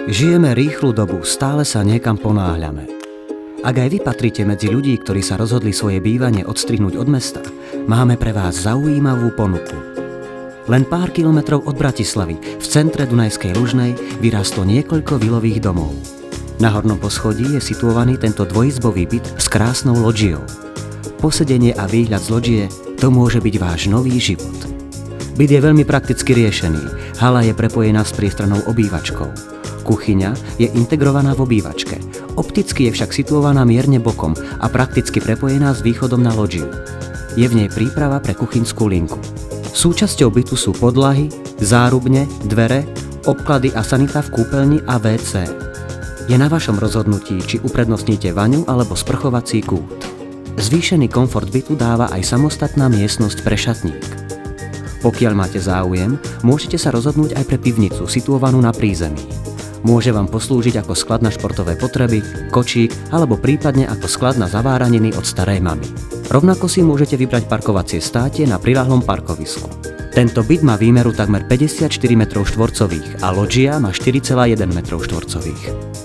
Žijeme rýchlu dobu, stále sa niekam ponáhľame. Ak aj vy patríte medzi ľudí, ktorí sa rozhodli svoje bývanie odstrihnúť od mesta, máme pre vás zaujímavú ponuku. Len pár kilometrov od Bratislavy, v centre Dunajskej Lužnej, vyrástlo niekoľko vilových domov. Na hornom poschodí je situovaný tento dvojizbový byt s krásnou lodžiou. Posedenie a výhľad z lodžie, to môže byť váš nový život. Byt je veľmi prakticky riešený, hala je prepojená s priestrannou obývačkou. Kuchyňa je integrovaná v obývačke, opticky je však situovaná mierne bokom a prakticky prepojená s východom na lodžiu. Je v nej príprava pre kuchynskú linku. Súčasťou bytu sú podlahy, zárubne, dvere, obklady a sanita v kúpeľni a WC. Je na vašom rozhodnutí, či uprednostníte vaňu alebo sprchovací kút. Zvýšený komfort bytu dáva aj samostatná miestnosť pre šatník. Pokiaľ máte záujem, môžete sa rozhodnúť aj pre pivnicu situovanú na prízemí. Môže vám poslúžiť ako sklad na športové potreby, kočík alebo prípadne ako sklad na zaváraniny od starej mamy. Rovnako si môžete vybrať parkovacie státie na priľahlom parkovisku. Tento byt má výmeru takmer 54 m2 a lodžia má 4,1 m2.